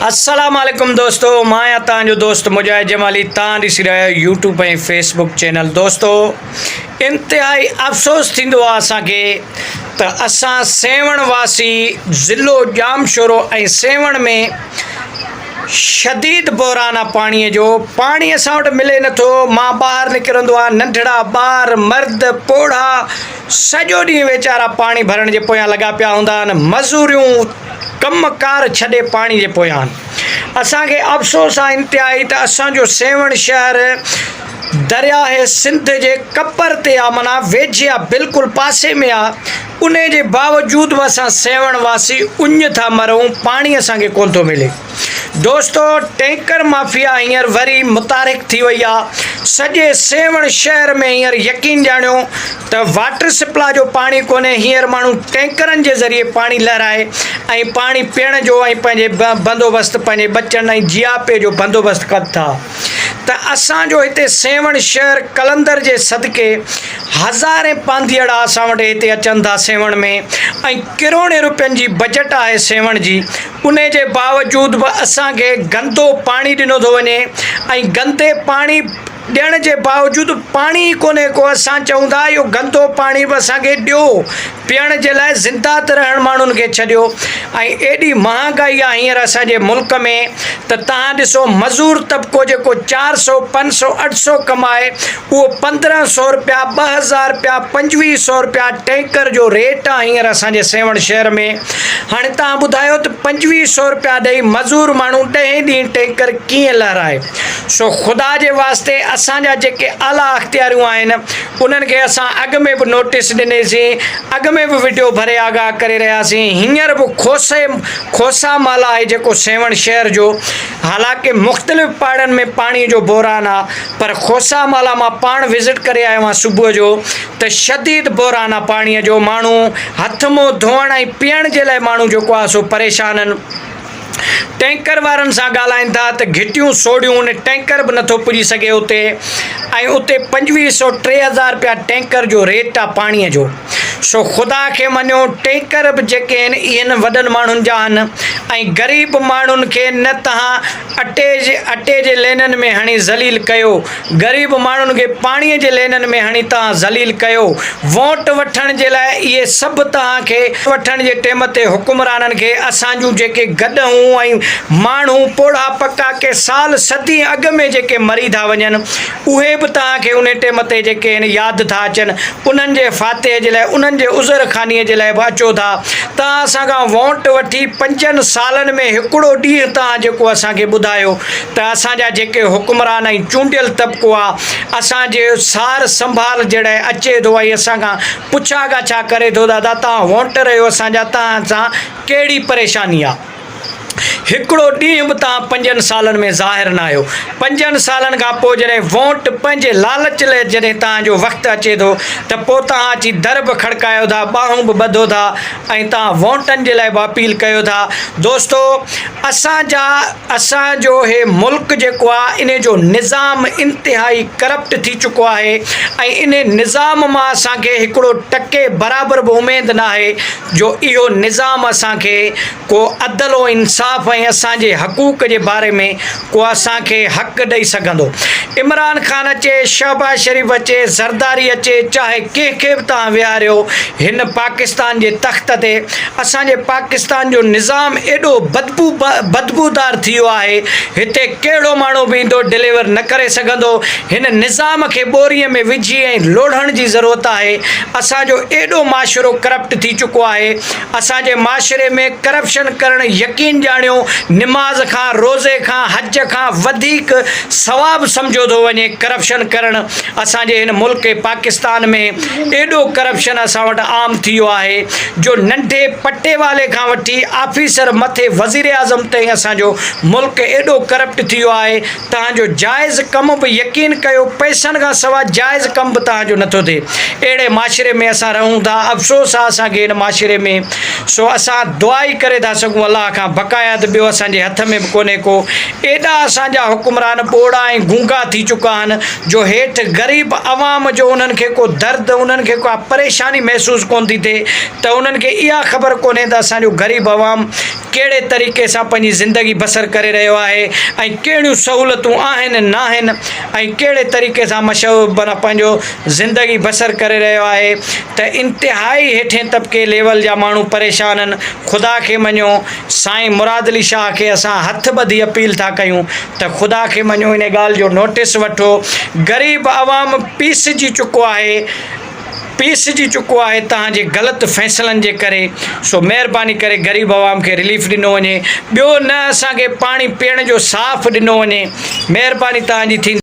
अस्सलाम वालेकुम दोस्तों, मां तव्हांजो दोस्त मुजाहिद जमाली। तव्हां ॾिसी रहिया आहियो यूट्यूब ऐं फेसबुक चैनल। दोस्तों, इंतिहाई अफ़सोस थींदो आहे असांखे त असां सेवण वासी ज़िलो जामशोरो ऐं सेवण में शदीद बहरान आहे पाणीअ जो। पाणी असां वटि मिले नथो। मां ॿाहिरि निकिरंदो आहे, नंढड़ा ॿार मर्द पोढ़ा सॼो ॾींहुं वीचारा पाणी भरण जे पोयां लॻा पिया हूंदा आहिनि। मज़ूरियूं कमकार छॾे पाणी जे पोयां आहिनि। असांखे अफ़सोस आहे इंतिहाई त असांजो सेवण शहर दरियाह सिंध जे कपर ते आहे, माना वेझे आहे, बिल्कुलु पासे में आहे। उन जे बावजूद बि असां सेवण वासी उञ था मरूं, पाणी असांखे कोन थो मिले। दोस्तो, टैंकर माफ़िया हींअर वरी मुतारिक थी वई आहे। सॼे सेवण शहर में हींअर यकीन ॼाणियो त वाटर सप्लाई जो पाणी कोन्हे। हींअर माण्हू टैंकरनि जे ज़रिए पाणी लहिराए ऐं पाणी पीअण जो ऐं पंहिंजे बंदोबस्तु, पंहिंजे बचनि ऐं जियापे जो बंदोबस्तु कनि था। त असांजो हिते सेवण शहर कलंदर जे सदके हज़ारे पांधीअड़ा असां वटि हिते अचनि था सेवण में, ऐं किरोड़े रुपयनि जी बजट आहे सेवण जी। उन जे बावजूद बि असांखे गंदो पाणी ॾिनो थो वञे, ऐं गंदे पाणी ॾियण जे बावजूद पाणी ई कोन्हे को। असां चऊं था इहो गंदो पाणी बि असांखे ॾियो पीअण जे लाइ, ज़िंदा त रहण माण्हुनि खे छॾियो। ऐं एॾी महांगाई आहे हींअर असांजे मुल्क में त तव्हां ॾिसो, मज़ूर तबिको जेको 400, 500, 800 कमाए, उहो 1500 रुपया, 2000 रुपया, 2500 रुपया टैंकर जो रेट आहे हींअर असांजे सेवण शहर में। हाणे तव्हां ॿुधायो त 2500 रुपया ॾेई मज़ूर माण्हू 10 ॾींहं टैंकर कीअं लहिराए। सो ख़ुदा जे वास्ते असांजा जेके आला अख़्तियारियूं आहिनि उन्हनि खे असां अॻु में बि नोटिस ॾिनीसीं, अॻु में बि वीडियो भरे आगाह करे रहियासीं। हींअर बि खोसा माला आहे जेको सेवण शहर जो, हालांकि मुख़्तलिफ़ पहाड़नि में पाणी जो बहरान आहे, पर खोसा माला मां पाण विज़िट करे आयो आहियां सुबुह जो, त शदीद बहरान आहे पाणीअ जो। माण्हू हथ मुंहुं धोअण ऐं पीअण जे लाइ माण्हू जेको आहे सो परेशान आहिनि। टैंकर वारनि सां ॻाल्हाइनि था त घिटियूं सोड़ियूं, उन टैंकर बि नथो पुॼी सघे उते, ऐं उते 2500, 3000 रुपया टैंकर जो रेट आहे पाणीअ जो। सो ख़ुदा खे मञियो, टैंकर बि जेके आहिनि इहे वॾनि माण्हुनि जा आहिनि, ऐं ग़रीब माण्हुनि खे न तव्हां अटे जे लेननि में हणी ज़लील कयो, ग़रीब माण्हुनि खे पाणीअ जे लेननि में हणी तव्हां ज़लील कयो। वोट वठण जे लाइ इहे सभु तव्हांखे वठण जे टाइम ते हुकुमराननि खे असांजूं जेके गॾहूं ऐं माण्हू पोढ़ा पका के साल सदी अॻु में जेके मरी था वञनि, उहे बि तव्हांखे उन टाइम ते जेके आहिनि यादि था अचनि। उन्हनि जे फातिह जे लाइ, उन्हनि जे उज़र ख़ानीअ जे लाइ बि अचो था। तव्हां असांखां वोट वठी 5 सालनि में हिकिड़ो ॾींहुं तव्हां जेको असांखे ॿुधायो त असांजा जेके हुकुमरान ऐं चूंडियल तबिको आहे असांजे सार संभाल जॾहिं अचे थो ऐं असांखां पुछा ॻाछा करे थो, दादा तव्हां वोटर आहियो असांजा, तव्हां सां कहिड़ी परेशानी आहे। हिकिड़ो ॾींहुं बि तव्हां 5 सालनि में ज़ाहिर न आहियो। 5 सालनि खां पोइ जॾहिं वोट पंहिंजे लालच लाइ जॾहिं तव्हांजो वक़्तु अचे थो त पोइ तव्हां अची दर बि खड़कायो था, ॿाहूं बि ॿधो था, ऐं तव्हां वोटनि जे लाइ बि अपील कयो था। दोस्तो, असांजो हे मुल्क जेको आहे इन जो निज़ाम इंतिहाई करप्ट थी चुको आहे, ऐं इन निज़ाम मां असांखे हिकिड़ो टके बराबरि बि उमेद न आहे जो इहो निज़ाम असांखे को अदल ऐं इंसाफ़ ऐं असांजे हक़ूक़ जे बारे में को असांखे हक़ ॾेई सघंदो। इमरान ख़ान अचे, शहबाज शरीफ़ अचे, ज़रदारी अचे, चाहे कंहिंखे बि तव्हां विहारियो हिन पाकिस्तान जे तख़्त ते, असांजे पाकिस्तान जो निज़ाम एॾो बदबूदार थी वियो आहे, हिते कहिड़ो माण्हू बि ईंदो डिलीवर न करे सघंदो। हिन निज़ाम खे ॿोरीअ में विझी ऐं लोढ़ण जी ज़रूरत आहे। असांजो एॾो माशरो करप्ट थी चुको आहे। असांजे माशरे में करप्शन करणु यकीन ॼाणियो निमाज़ खां, रोज़े खां, हज खां वधीक सवाबु सम्झो थो वञे करप्शन करणु। असांजे हिन मुल्क पाकिस्तान में एॾो करप्शन असां वटि आम थी वियो आहे जो नंढे पटे वाले खां वठी ऑफिसर मथे वज़ीर आज़म ताईं असांजो मुल्क एॾो करप्ट थी वियो आहे। तव्हांजो जाइज़ कम बि यकीन कयो, पैसनि खां सवाइ जाइज़ कम बि तव्हांजो नथो थिए। अहिड़े माशरे में असां रहूं था। अफ़सोस आहे असांखे हिन माशरे में। सो असां दुआ ई करे था सघूं अलाह खां, बक़ायत ॿियो असांजे हथ में बि कोन्हे को। एॾा असांजा हुकुमरान ॿोड़ा ऐं गूंगा थी चुका आहिनि जो हेठि ग़रीब अवाम जो उन्हनि खे को दर्द, उन्हनि खे का परेशानी महसूसु कोन थी थिए, त उन्हनि खे इहा ख़बर कोन्हे त असांजो ग़रीब अवाम कहिड़े तरीक़े सां पंहिंजी ज़िंदगी बसर करे रहियो आहे ऐं कहिड़ियूं सहूलियतूं आहिनि न आहिनि ऐं कहिड़े तरीक़े सां माना पंहिंजो ज़िंदगी बसर करे रहियो आहे। त इंतिहाई हेठें तबिके लेवल जा माण्हू परेशान आहिनि। ख़ुदा खे मञो, साईं मुराद अली शाह खे असां हथ ॿधी अपील था कयूं त ख़ुदा खे मञो, इन ॻाल्हि जो नोटिस वठो। ग़रीब अवाम पीसजी चुको आहे तव्हांजे ग़लति फ़ैसिलनि जे करे। सो महिरबानी करे ग़रीब अवाम खे रिलीफ ॾिनो वञे। ॿियो न, असांखे पाणी पीअण जो साफ़ ॾिनो वञे। महिरबानी तव्हांजी थींदी।